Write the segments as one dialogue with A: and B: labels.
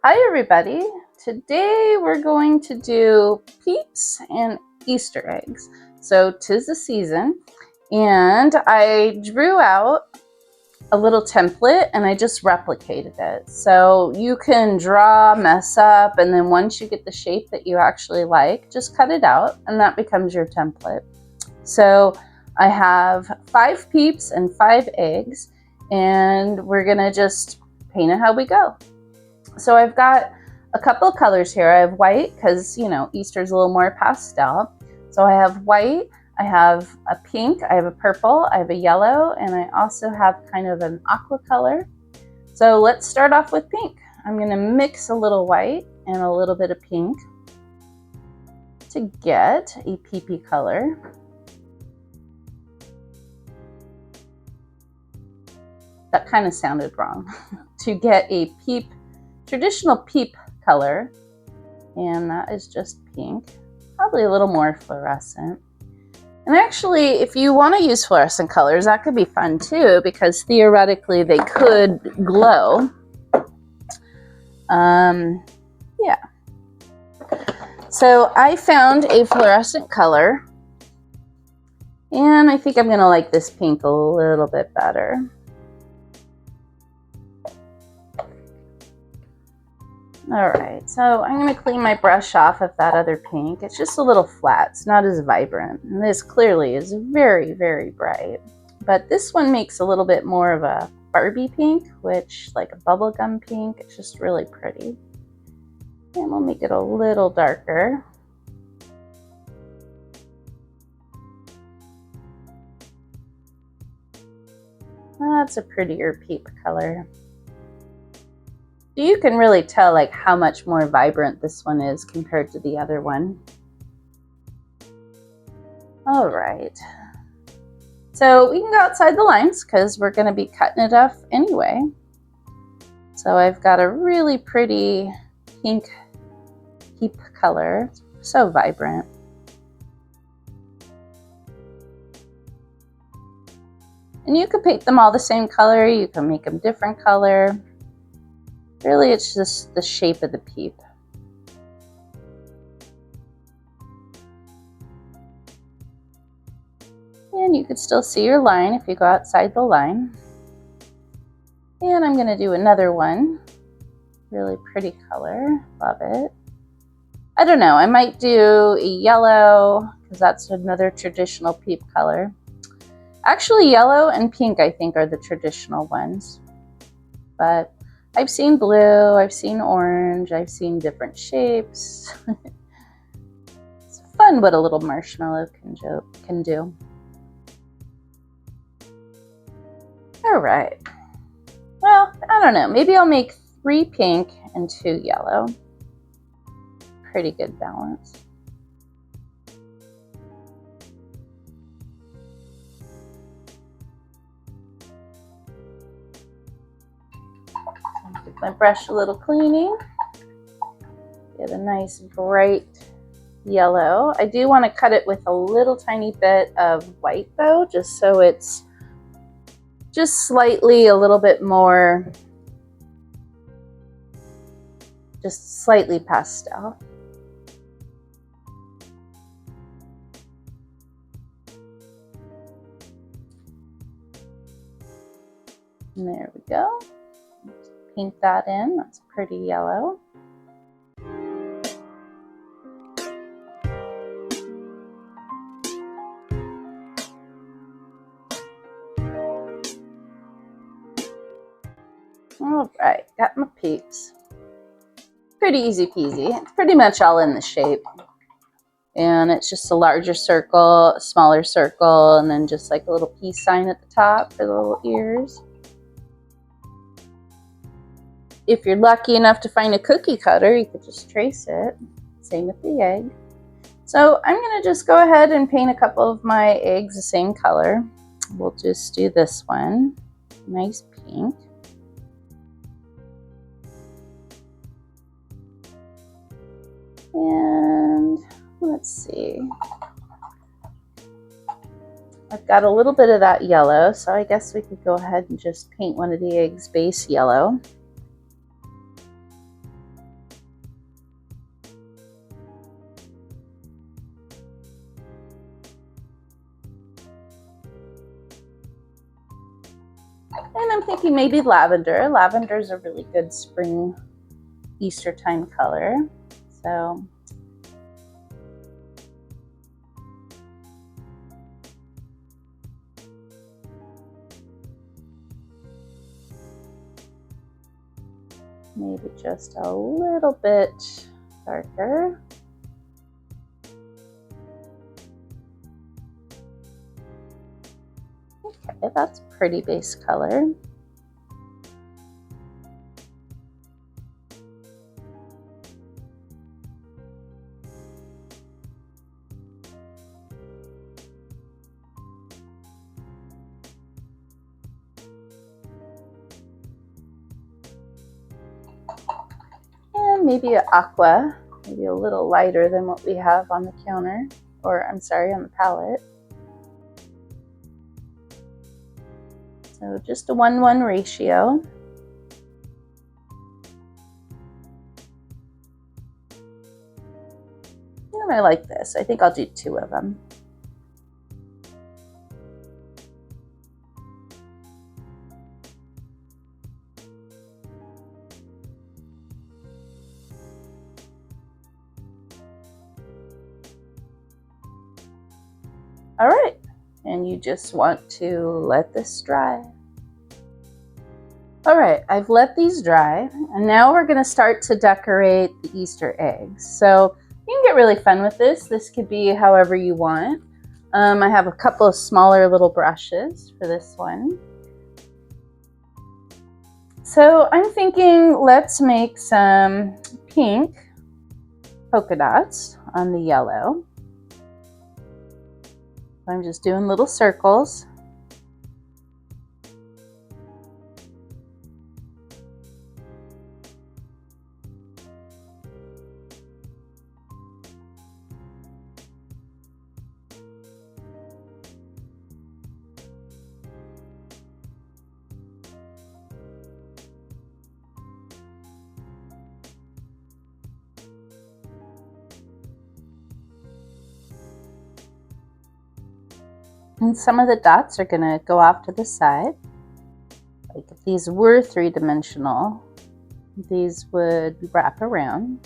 A: Hi everybody! Today we're going to do Peeps and Easter eggs. So 'tis the season, and I drew out a little template and I just replicated it. So you can draw, mess up, and then once you get the shape that you actually like, just cut it out and that becomes your template. So I have 5 peeps and 5 eggs, and we're gonna just paint it how we go. So I've got a couple of colors here. I have white because, you know, Easter's a little more pastel. So I have white, I have a pink, I have a purple, I have a yellow, and I also have kind of an aqua color. So let's start off with pink. I'm going to mix a little white and a little bit of pink to get a peepee color. That kind of sounded wrong. To get a traditional peep color, and that is just pink, probably a little more fluorescent. And actually, if you want to use fluorescent colors, that could be fun too, because theoretically they could glow. Yeah. So I found a fluorescent color, and I think I'm going to like this pink a little bit better. All right, so I'm going to clean my brush off of that other pink. It's just a little flat. It's not as vibrant. And this clearly is very, very bright. But this one makes a little bit more of a Barbie pink, which like a bubblegum pink. It's just really pretty. And we'll make it a little darker. That's a prettier peep color. You can really tell like how much more vibrant this one is compared to the other one. All right, so we can go outside the lines because we're going to be cutting it off anyway. So I've got a really pretty pink peep color, so vibrant. And you can paint them all the same color, you can make them different color. Really, it's just the shape of the peep. And you can still see your line if you go outside the line. And I'm going to do another one. Really pretty color. Love it. I don't know. I might do a yellow because that's another traditional peep color. Actually, yellow and pink, I think, are the traditional ones. But I've seen blue, I've seen orange, I've seen different shapes. It's fun what a little marshmallow can do. All right. Well, I don't know. Maybe I'll make 3 pink and 2 yellow. Pretty good balance. Give my brush a little cleaning. Get a nice bright yellow. I do want to cut it with a little tiny bit of white though, just so it's just slightly a little bit more, just slightly pastel. And there we go. Paint that in. That's pretty yellow. All right, got my peeps. Pretty easy peasy. It's pretty much all in the shape. And it's just a larger circle, a smaller circle, and then just like a little peace sign at the top for the little ears. If you're lucky enough to find a cookie cutter, you could just trace it. Same with the egg. So I'm going to just go ahead and paint a couple of my eggs the same color. We'll just do this one. Nice pink. And let's see. I've got a little bit of that yellow, so I guess we could go ahead and just paint one of the eggs base yellow. And I'm thinking maybe lavender. Lavender is a really good spring Easter time color. So maybe just a little bit darker. Okay, that's pretty base color. And maybe an aqua, maybe a little lighter than what we have on the counter, or I'm sorry, on the palette. So just a 1:1 ratio. And I like this. I think I'll do 2 of them. All right, and you just want to let this dry. All right, I've let these dry, and now we're gonna start to decorate the Easter eggs. So you can get really fun with this. This could be however you want. I have a couple of smaller little brushes for this one. So I'm thinking let's make some pink polka dots on the yellow. I'm just doing little circles. And some of the dots are gonna go off to the side. Like if these were 3-dimensional, these would wrap around.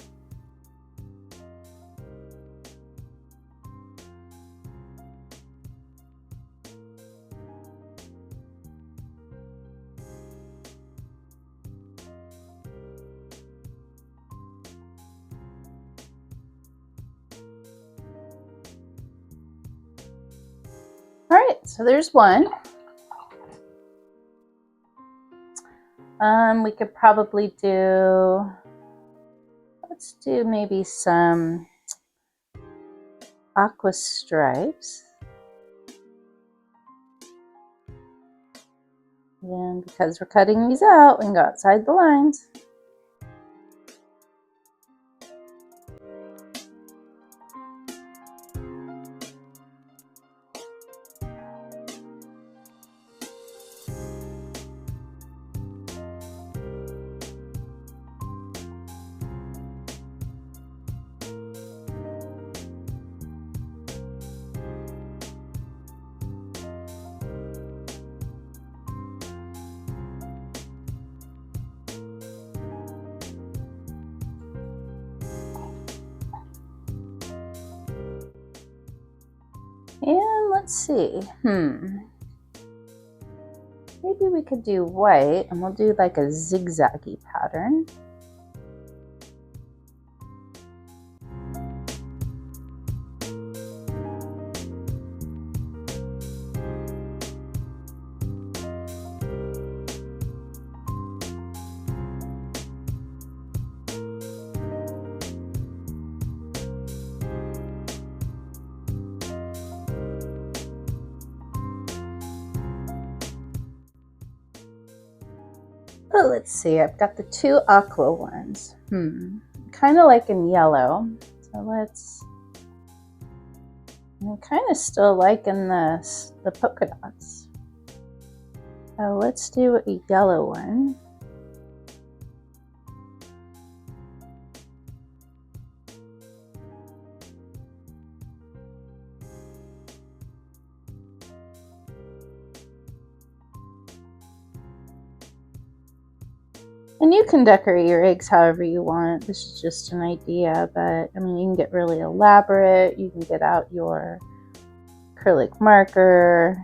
A: All right, so there's one. We could probably do, let's do maybe some aqua stripes. And because we're cutting these out, we can go outside the lines. And let's see, maybe we could do white and we'll do like a zigzaggy pattern. Oh, let's see, I've got the 2 aqua ones. Kind of like in yellow. So I'm kind of still liking the polka dots. So let's do a yellow one. And you can decorate your eggs however you want. This is just an idea, but I mean, you can get really elaborate. You can get out your acrylic marker.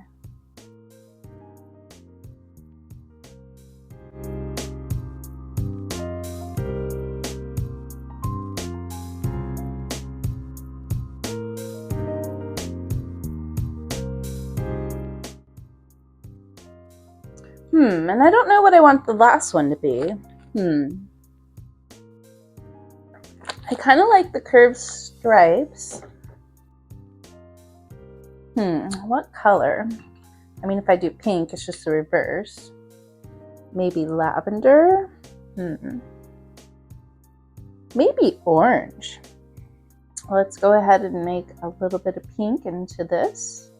A: And I don't know what I want the last one to be. I kind of like the curved stripes. What color? I mean, if I do pink, it's just the reverse. Maybe lavender? Maybe orange. Let's go ahead and make a little bit of pink into this.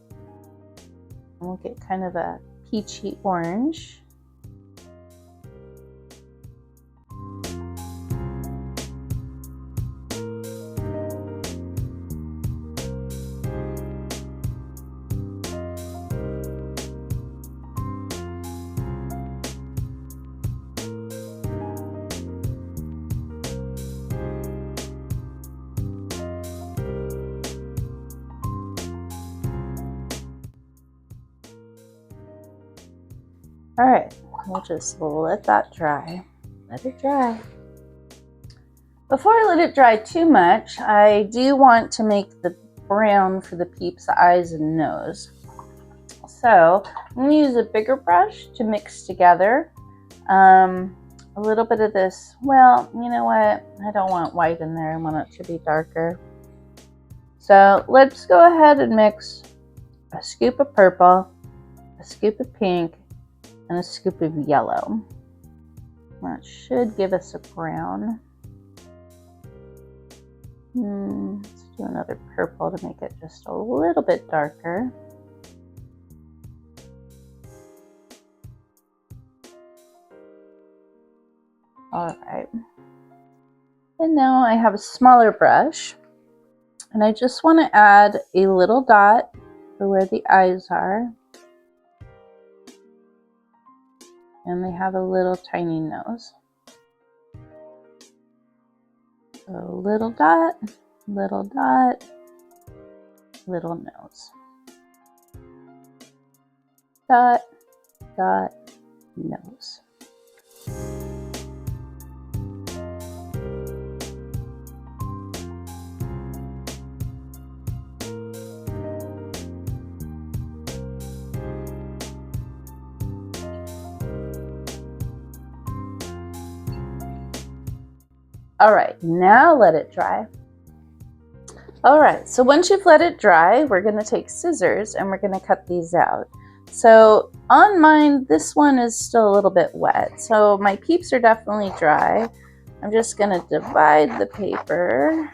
A: And we'll get kind of a peachy orange. All right, we'll just let that dry. Let it dry. Before I let it dry too much, I do want to make the brown for the Peeps eyes and nose. So I'm going to use a bigger brush to mix together a little bit of this. Well, you know what? I don't want white in there. I want it to be darker. So let's go ahead and mix a scoop of purple, a scoop of pink, and a scoop of yellow. That should give us a brown. Let's do another purple to make it just a little bit darker. All right. And now I have a smaller brush, and I just want to add a little dot for where the eyes are. And they have a little tiny nose. So little dot, little dot, little nose. Dot, dot, nose. All right, now let it dry. All right, so once you've let it dry, we're gonna take scissors and we're gonna cut these out. So on mine, this one is still a little bit wet. So my Peeps are definitely dry. I'm just gonna divide the paper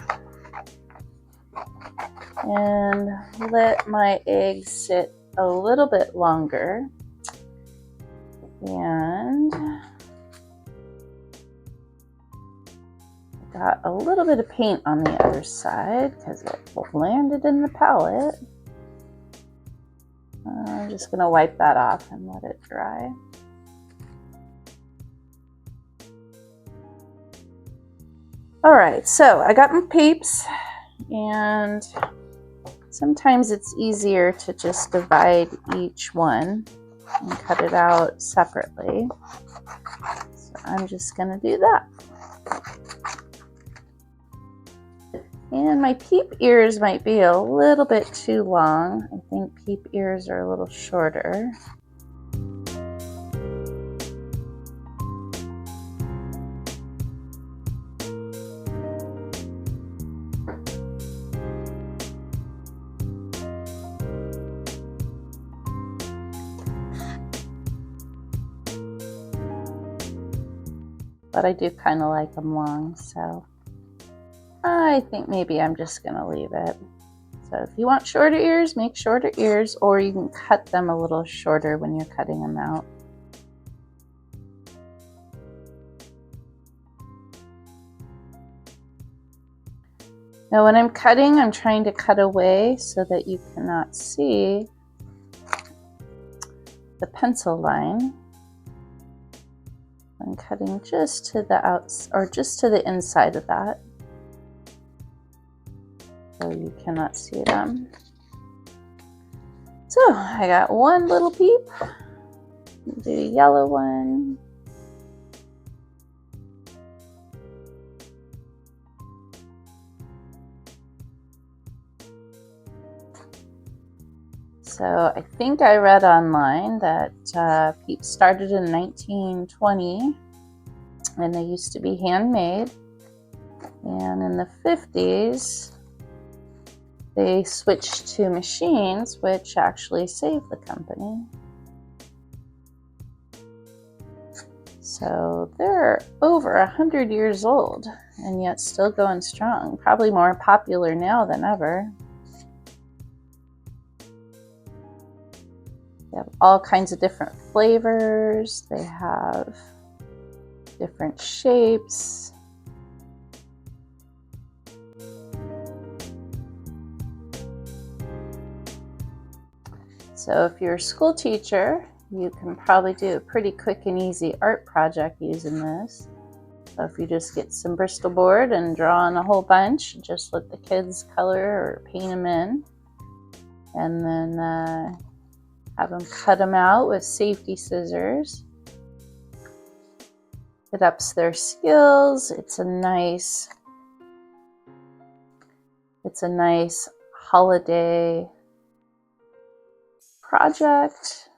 A: and let my eggs sit a little bit longer. And got a little bit of paint on the other side because it landed in the palette. I'm just gonna wipe that off and let it dry. All right, so I got my Peeps, and sometimes it's easier to just divide each one and cut it out separately. So I'm just gonna do that. And my Peep ears might be a little bit too long. I think Peep ears are a little shorter. But I do kind of like them long, so I think maybe I'm just gonna leave it. So if you want shorter ears, make shorter ears, or you can cut them a little shorter when you're cutting them out. Now when I'm cutting, I'm trying to cut away so that you cannot see the pencil line. I'm cutting just to the outside, or just to the inside of that, so you cannot see them. So I got one little peep. Do a yellow one. So I think I read online that Peeps started in 1920, and they used to be handmade. And in the 50s, they switched to machines, which actually saved the company. So they're over 100 years old and yet still going strong. Probably more popular now than ever. They have all kinds of different flavors. They have different shapes. So if you're a school teacher, you can probably do a pretty quick and easy art project using this. So if you just get some Bristol board and draw on a whole bunch, just let the kids color or paint them in, and then have them cut them out with safety scissors. It ups their skills. It's a nice holiday project.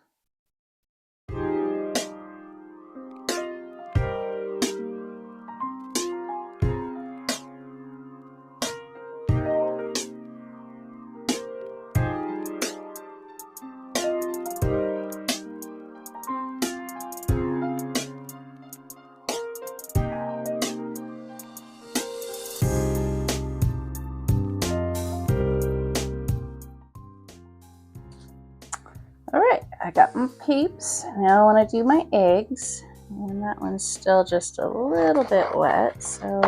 A: All right, I got my Peeps. Now I want to do my eggs, and that one's still just a little bit wet, so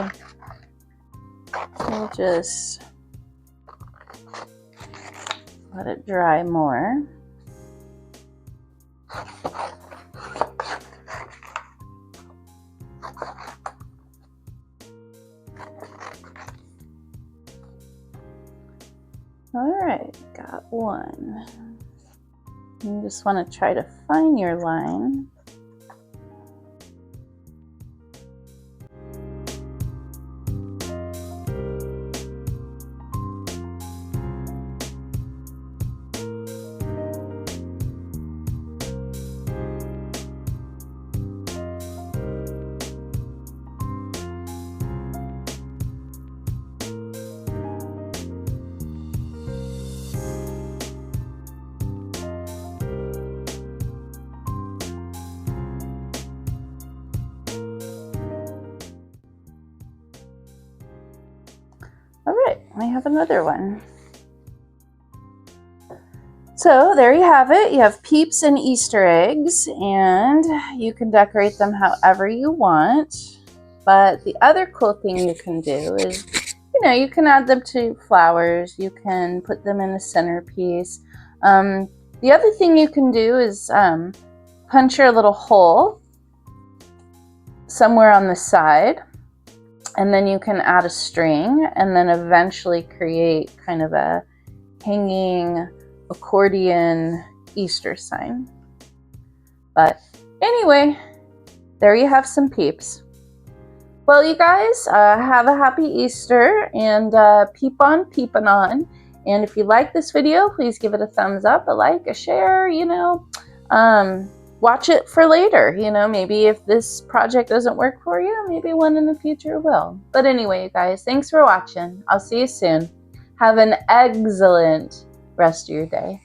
A: we'll just let it dry more. All right, got one. You just want to try to find your line. All right, I have another one. So there you have it. You have Peeps and Easter eggs, and you can decorate them however you want. But the other cool thing you can do is, you can add them to flowers. You can put them in a centerpiece. The other thing you can do is punch your little hole somewhere on the side, and then you can add a string and then eventually create kind of a hanging accordion Easter sign. But anyway, there you have some Peeps. Well, you guys, have a happy Easter, and peep on peeping on. And if you like this video, please give it a thumbs up, a like, a share, watch it for later. Maybe if this project doesn't work for you, maybe one in the future will. But anyway, you guys, thanks for watching. I'll see you soon. Have an excellent rest of your day.